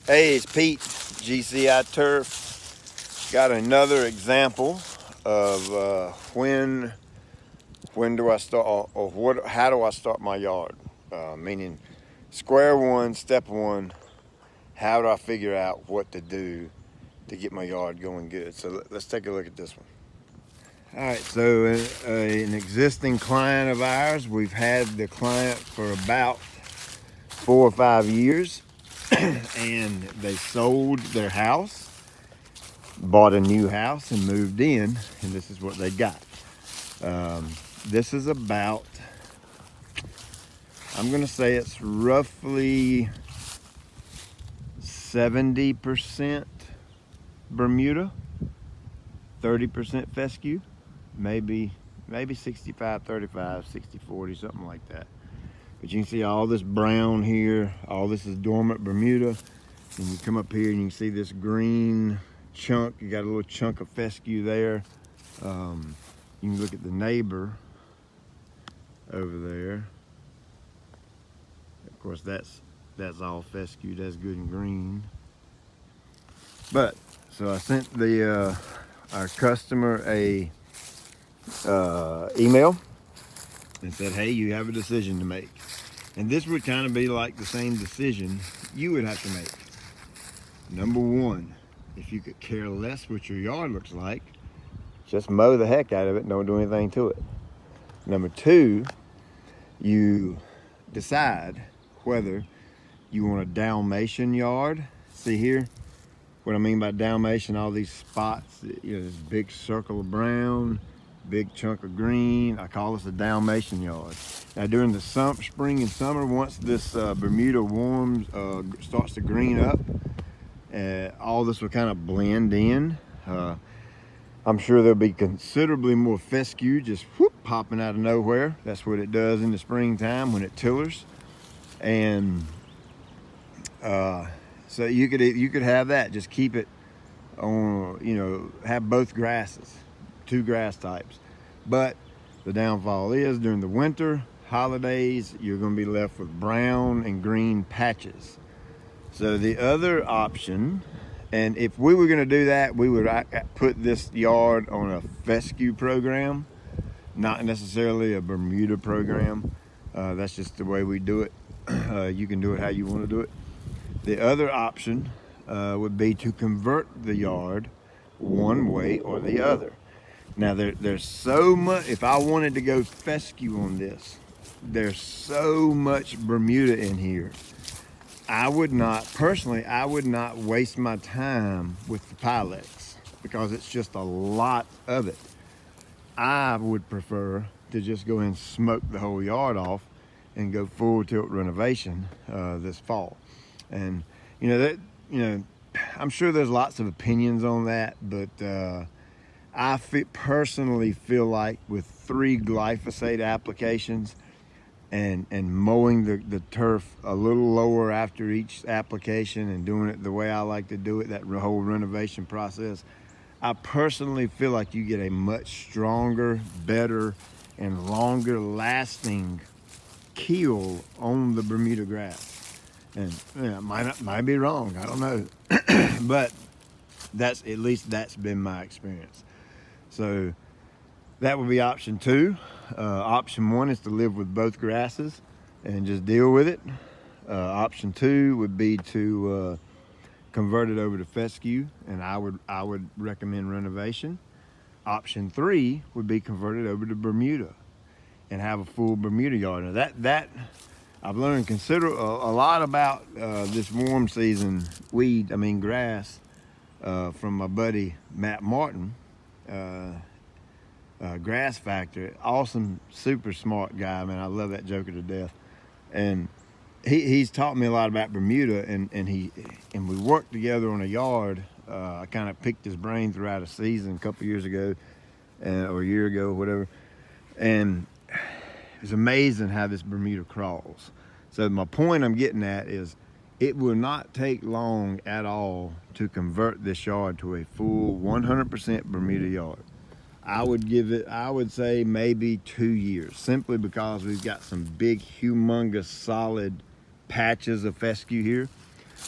Hey, it's Pete, GCI Turf. Got another example of when do I start, or how do I start my yard? Meaning, square one, step one. How do I figure out what to do to get my yard going good? So let's take a look at this one. All right, so an existing client of ours. We've had the client for about 4 or 5 years. And they sold their house, bought a new house, and moved in, and this is what they got. This is about, I'm gonna say it's roughly 70% Bermuda, 30% fescue, maybe 65-35, 60-40, something like that. But you can see all this brown here, all this is dormant Bermuda. And you come up here and you can see this green chunk. You got a little chunk of fescue there. You can look at the neighbor over there. Of course, that's all fescue. That's good and green. But so I sent our customer a email and said, hey, you have a decision to make. And this would kind of be like the same decision you would have to make. Number one, if you could care less what your yard looks like, just mow the heck out of it and don't do anything to it. Number two, you decide whether you want a Dalmatian yard. See here, what I mean by Dalmatian, all these spots, this big circle of brown, big chunk of green. I call this a Dalmatian yard. Now during the spring and summer, once this Bermuda warms, starts to green up, all this will kind of blend in. I'm sure there'll be considerably more fescue just popping out of nowhere. That's what it does in the springtime when it tillers. And so you could have that. Just keep it on, have both grasses, 2 grass types. But the downfall is during the winter holidays, you're going to be left with brown and green patches. So the other option, and if we were going to do that, we would put this yard on a fescue program, not necessarily a Bermuda program. That's just the way we do it. You can do it how you want to do it. The other option would be to convert the yard one way or the other. Now there's so much, if I wanted to go fescue on this, there's so much Bermuda in here. I would not waste my time with the Pilex because it's just a lot of it. I would prefer to just go and smoke the whole yard off and go full tilt renovation this fall. And I'm sure there's lots of opinions on that, but I personally feel like with 3 glyphosate applications and mowing the turf a little lower after each application and doing it the way I like to do it, that whole renovation process, I personally feel like you get a much stronger, better, and longer lasting kill on the Bermuda grass. And might be wrong, I don't know. But that's been my experience. So that would be option 2. Option 1 is to live with both grasses and just deal with it. Option 2 would be to convert it over to fescue, and I would recommend renovation. Option 3 would be converted over to Bermuda and have a full Bermuda yard. Now that I've learned a lot about this warm season grass from my buddy Matt Martin. Grass Factor, awesome, super smart guy, man. I love that joker to death. And he's taught me a lot about Bermuda, and we worked together on a yard. I kind of picked his brain throughout a season a couple years ago, or a year ago, whatever. And it's amazing how this Bermuda crawls. So my point I'm getting at is it will not take long at all to convert this yard to a full 100% Bermuda yard. I would say maybe 2 years, simply because we've got some big, humongous, solid patches of fescue here.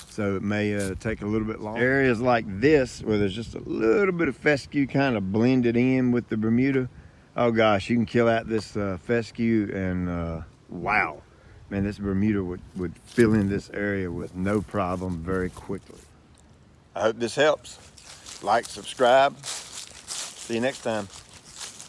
So it may take a little bit longer. Areas like this where there's just a little bit of fescue kind of blended in with the Bermuda, oh gosh, you can kill out this fescue and wow, man, this Bermuda would fill in this area with no problem very quickly. I hope this helps. Like, subscribe. See you next time.